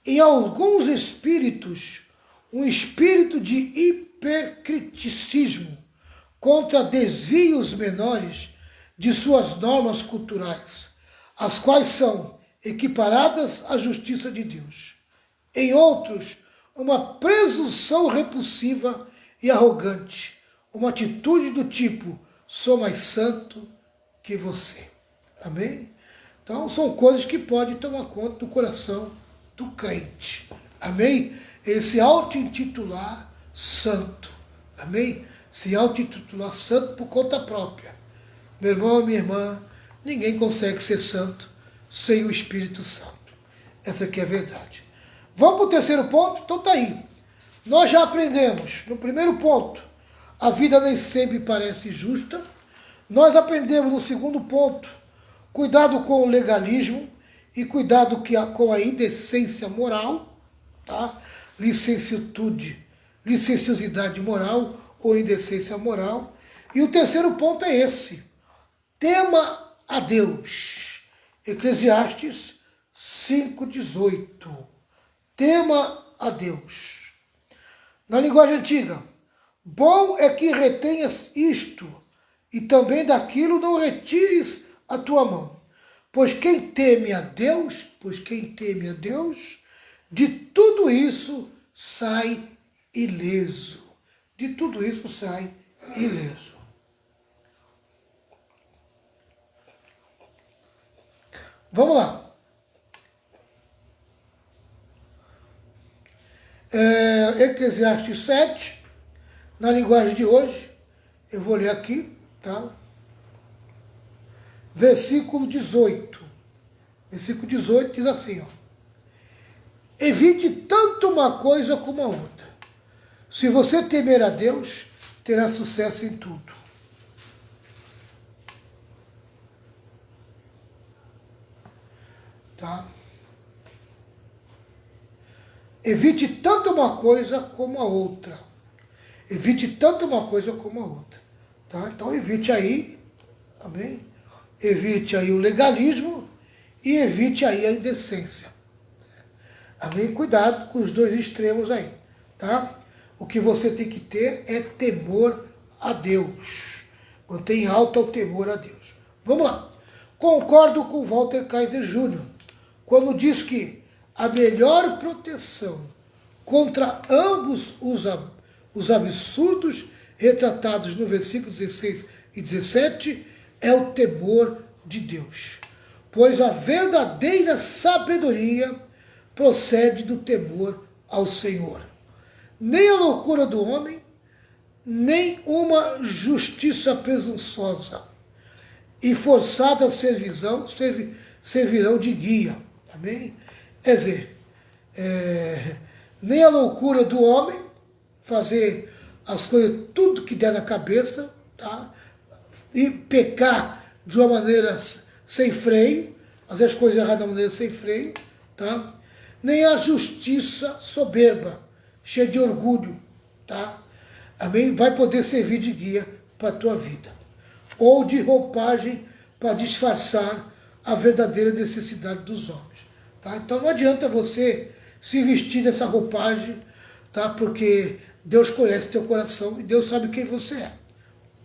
Speaker 1: Em alguns espíritos, um espírito de hipercriticismo contra desvios menores de suas normas culturais, as quais são equiparadas à justiça de Deus. Em outros, uma presunção repulsiva e arrogante, uma atitude do tipo: sou mais santo que você. Amém? Então são coisas que podem tomar conta do coração do crente. Amém? Ele se auto-intitular santo. Amém? Se auto-intitular santo por conta própria. Meu irmão, minha irmã, ninguém consegue ser santo sem o Espírito Santo. Essa aqui é a verdade. Vamos para o terceiro ponto? Então tá aí. Nós já aprendemos, no primeiro ponto, a vida nem sempre parece justa. Nós aprendemos no segundo ponto, cuidado com o legalismo e cuidado com a indecência moral, tá? Licenciosidade moral ou indecência moral. E o terceiro ponto é esse: tema a Deus. Eclesiastes 5:18. Tema a Deus. Na linguagem antiga: bom é que retenhas isto, e também daquilo não retires a tua mão. Pois quem teme a Deus, de tudo isso sai ileso. De tudo isso sai ileso. Vamos lá. Eclesiastes 7, na linguagem de hoje, eu vou ler aqui, tá? Versículo 18. Versículo 18 diz assim, ó: evite tanto uma coisa como a outra. Se você temer a Deus, terá sucesso em tudo. Tá? Evite tanto uma coisa como a outra. Evite tanto uma coisa como a outra. Tá? Então evite aí, amém? Evite aí o legalismo e evite aí a indecência. Amém? Cuidado com os dois extremos aí, tá? O que você tem que ter é temor a Deus. Mantenha alto o temor a Deus. Vamos lá. Concordo com Walter Kaiser Jr. quando diz que a melhor proteção contra ambos os absurdos retratados no versículo 16 e 17, é o temor de Deus. Pois a verdadeira sabedoria procede do temor ao Senhor. Nem a loucura do homem, nem uma justiça presunçosa e forçada servirão de guia. Amém? Quer dizer, nem a loucura do homem, fazer as coisas, tudo que der na cabeça, tá? E pecar de uma maneira sem freio, fazer as coisas erradas de uma maneira sem freio, tá? Nem a justiça soberba, cheia de orgulho, tá? Amém? Vai poder servir de guia para a tua vida. Ou de roupagem para disfarçar a verdadeira necessidade dos homens. Tá? Então não adianta você se vestir dessa roupagem, tá? Porque Deus conhece teu coração e Deus sabe quem você é.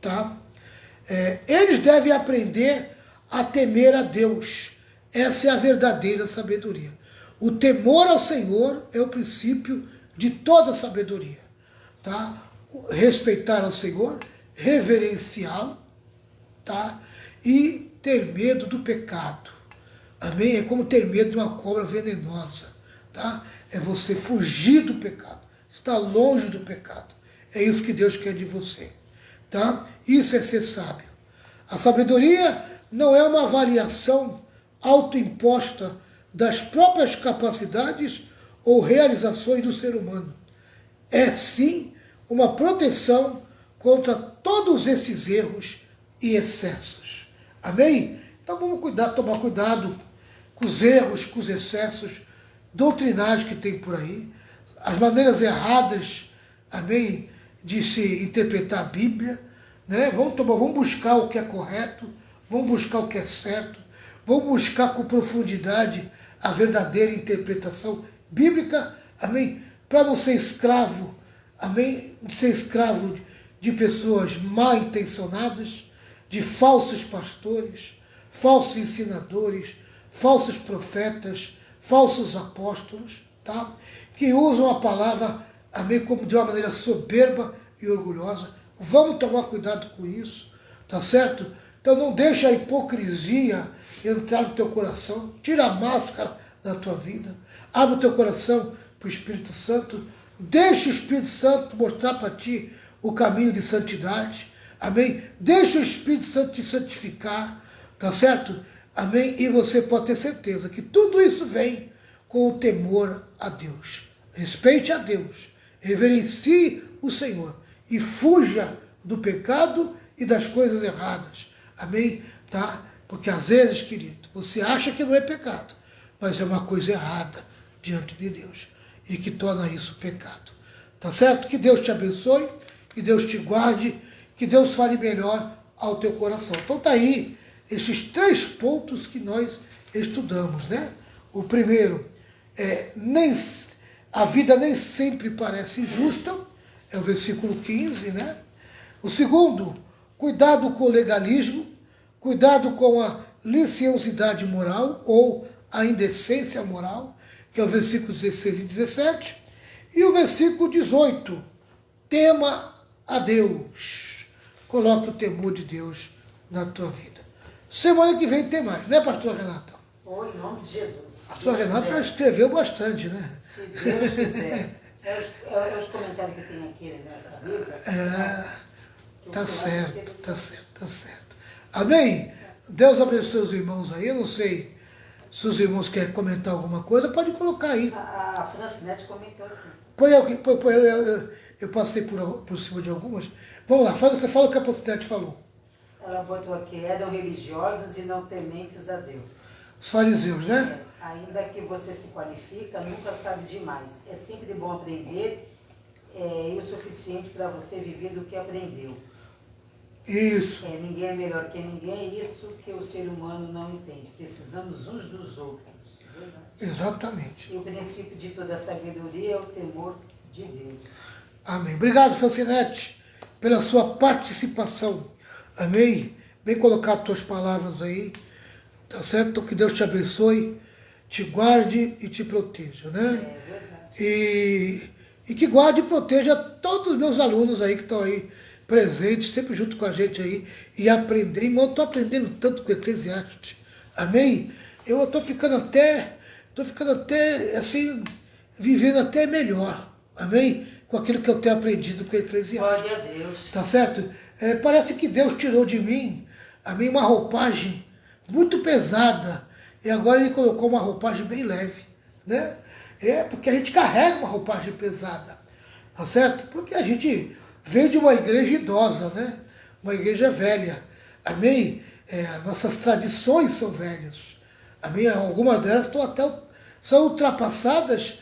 Speaker 1: Tá? Eles devem aprender a temer a Deus. Essa é a verdadeira sabedoria. O temor ao Senhor é o princípio de toda sabedoria. Tá? Respeitar ao Senhor, reverenciá-lo, tá? E ter medo do pecado. Amém? É como ter medo de uma cobra venenosa. Tá? É você fugir do pecado. Estar longe do pecado. É isso que Deus quer de você. Tá? Isso é ser sábio. A sabedoria não é uma avaliação autoimposta das próprias capacidades ou realizações do ser humano. É sim uma proteção contra todos esses erros e excessos. Amém? Então vamos tomar cuidado com os erros, com os excessos doutrinários que tem por aí, as maneiras erradas, amém, de se interpretar a Bíblia, né? Vamos buscar o que é correto, vamos buscar o que é certo, vamos buscar com profundidade a verdadeira interpretação bíblica, amém, para não ser escravo, amém, de ser escravo de pessoas mal intencionadas, de falsos pastores, falsos ensinadores, falsos profetas, falsos apóstolos, tá? Que usam a palavra, amém, como de uma maneira soberba e orgulhosa. Vamos tomar cuidado com isso, tá certo? Então não deixa a hipocrisia entrar no teu coração, tira a máscara da tua vida, abre o teu coração para o Espírito Santo, deixa o Espírito Santo mostrar para ti o caminho de santidade, amém? Deixa o Espírito Santo te santificar, tá certo? Amém? E você pode ter certeza que tudo isso vem com o temor a Deus. Respeite a Deus, reverencie o Senhor e fuja do pecado e das coisas erradas. Amém? Tá? Porque às vezes, querido, você acha que não é pecado, mas é uma coisa errada diante de Deus e que torna isso pecado. Tá certo? Que Deus te abençoe, que Deus te guarde, que Deus fale melhor ao teu coração. Então tá aí esses 3 pontos que nós estudamos, né? O primeiro a vida nem sempre parece justa, é o versículo 15, né? O segundo, cuidado com o legalismo, cuidado com a liceosidade moral ou a indecência moral, que é o versículo 16 e 17. E o versículo 18, tema a Deus. Coloque o temor de Deus na tua vida. Semana que vem tem mais, né, pastora Renata?
Speaker 2: Ou em nome de Jesus.
Speaker 1: A pastora Renata escreveu bastante, né?
Speaker 2: Se Deus quiser. É os comentários que tem aqui nessa Bíblia.
Speaker 1: Tá certo. Amém? Deus abençoe os irmãos aí. Eu não sei se os irmãos querem comentar alguma coisa, pode colocar aí.
Speaker 2: A Francinete comentou aqui.
Speaker 1: Eu passei por cima de algumas. Vamos lá, fala o que a Francinete falou.
Speaker 2: Ela botou aqui, eram religiosos e não tementes a Deus.
Speaker 1: Os fariseus, né?
Speaker 2: Ainda que você se qualifica, nunca sabe demais. É sempre bom aprender e o suficiente para você viver do que aprendeu.
Speaker 1: Isso.
Speaker 2: Ninguém é melhor que ninguém, isso que o ser humano não entende. Precisamos uns dos outros. Verdade?
Speaker 1: Exatamente.
Speaker 2: E o princípio de toda sabedoria é o temor de Deus.
Speaker 1: Amém. Obrigado, Francinete, pela sua participação. Amém? Bem colocar as tuas palavras aí. Tá certo? Então, que Deus te abençoe, te guarde e te proteja, né?
Speaker 2: É verdade.
Speaker 1: E que guarde e proteja todos os meus alunos aí que estão aí presente, sempre junto com a gente aí e aprender. Irmão, eu estou aprendendo tanto com Eclesiastes. Amém? Eu estou ficando até, assim, vivendo até melhor. Amém? Com aquilo que eu tenho aprendido com Eclesiastes.
Speaker 2: Glória a Deus.
Speaker 1: Tá certo? Parece que Deus tirou de mim, uma roupagem muito pesada. E agora Ele colocou uma roupagem bem leve. Né? Porque a gente carrega uma roupagem pesada. Tá certo? Porque a gente veio de uma igreja idosa, né? Uma igreja velha. Amém? Nossas tradições são velhas. Amém? Algumas delas são ultrapassadas,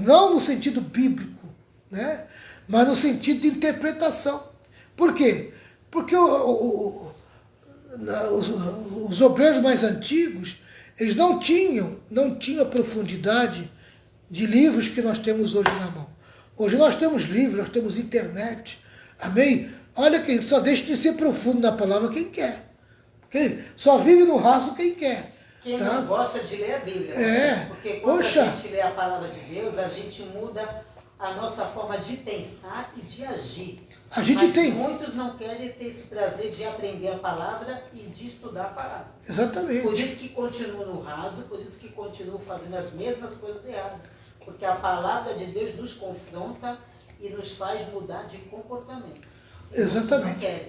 Speaker 1: não no sentido bíblico, né? Mas no sentido de interpretação. Por quê? Porque os obreiros mais antigos, eles não tinham a profundidade de livros que nós temos hoje na mão. Hoje nós temos livros, nós temos internet. Amém? Olha, que só deixa de ser profundo na palavra quem quer. Só vive no raso quem quer.
Speaker 2: Quem
Speaker 1: tá?
Speaker 2: não gosta de ler a Bíblia. Porque quando a gente lê a palavra de Deus, a gente muda a nossa forma de pensar e de agir. Muitos não querem ter esse prazer de aprender a palavra e de estudar a palavra.
Speaker 1: Exatamente.
Speaker 2: Por isso que continuam no raso, por isso que continuam fazendo as mesmas coisas erradas. Porque a palavra de Deus nos confronta e nos faz mudar de comportamento.
Speaker 1: Exatamente.
Speaker 2: Não querem.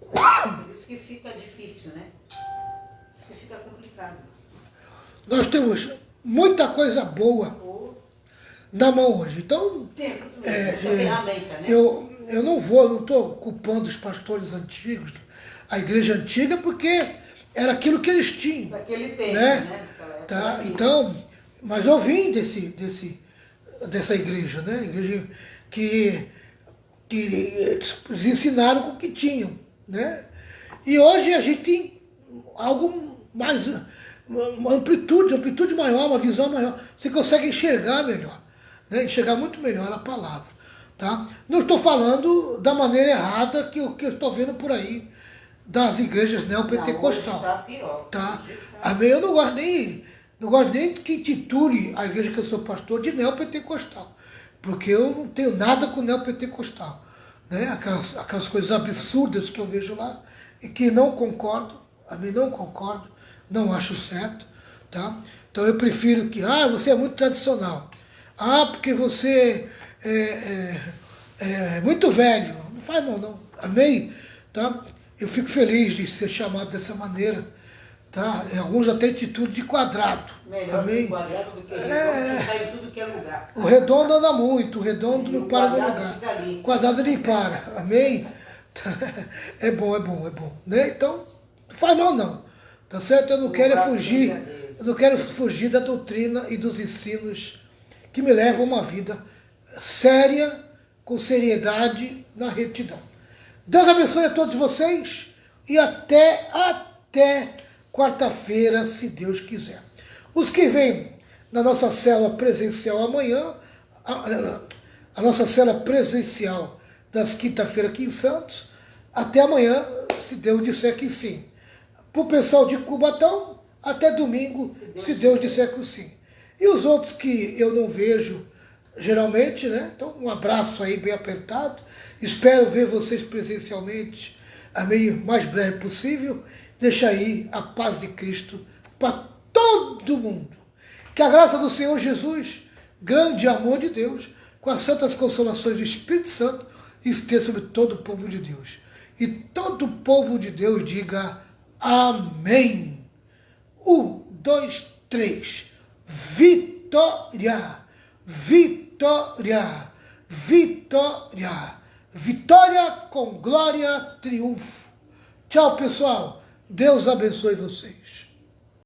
Speaker 2: Por isso que fica difícil, né? Por isso que fica complicado.
Speaker 1: Nós temos muita coisa boa na mão hoje. Então,
Speaker 2: temos ferramenta, né?
Speaker 1: eu não estou culpando os pastores antigos, a igreja antiga, porque era aquilo que eles tinham.
Speaker 2: Daquele tempo,
Speaker 1: né? Tá? Então, mas eu vim dessa igreja, né? Igreja que eles ensinaram com o que tinham, né? E hoje a gente tem algo mais, uma amplitude maior, uma visão maior. Você consegue enxergar melhor, né? Enxergar muito melhor a palavra. Tá? Não estou falando da maneira errada que eu estou vendo por aí das igrejas neopentecostais.
Speaker 2: Tá pior.
Speaker 1: Tá? Amém? Eu não gosto nem que titule a igreja que eu sou pastor de neopentecostal, porque eu não tenho nada com neopentecostal, né? Aquelas coisas absurdas que eu vejo lá e que não concordo, amém? Não concordo, não acho certo, tá? Então eu prefiro que, você é muito tradicional, porque você é muito velho, não faz mal não, amém? Tá? Eu fico feliz de ser chamado dessa maneira, tá? Alguns já têm atitude de quadrado,
Speaker 2: melhor
Speaker 1: amém?
Speaker 2: Ser quadrado do que redondo, que cai em tudo que é lugar.
Speaker 1: O redondo anda muito, o redondo não para no lugar,
Speaker 2: o
Speaker 1: quadrado nem para, amém? É bom, né? Então, não faz mal não, tá certo? Eu não quero fugir da doutrina e dos ensinos que me levam a uma vida séria, com seriedade, na retidão. Deus abençoe a todos vocês e até quarta-feira, se Deus quiser. Os que vêm na nossa célula presencial amanhã, a nossa célula presencial das quinta-feira aqui em Santos, até amanhã, se Deus disser que sim. Para o pessoal de Cubatão, até domingo, se Deus disser que sim. E os outros que eu não vejo geralmente, né? Então, um abraço aí bem apertado. Espero ver vocês presencialmente, amém, o mais breve possível. Deixa aí a paz de Cristo para todo mundo. Que a graça do Senhor Jesus, grande amor de Deus, com as santas consolações do Espírito Santo, esteja sobre todo o povo de Deus. E todo o povo de Deus diga amém. 1, 2, 3. Vitória! Vitória! Vitória! Vitória com glória, triunfo. Tchau, pessoal. Deus abençoe vocês.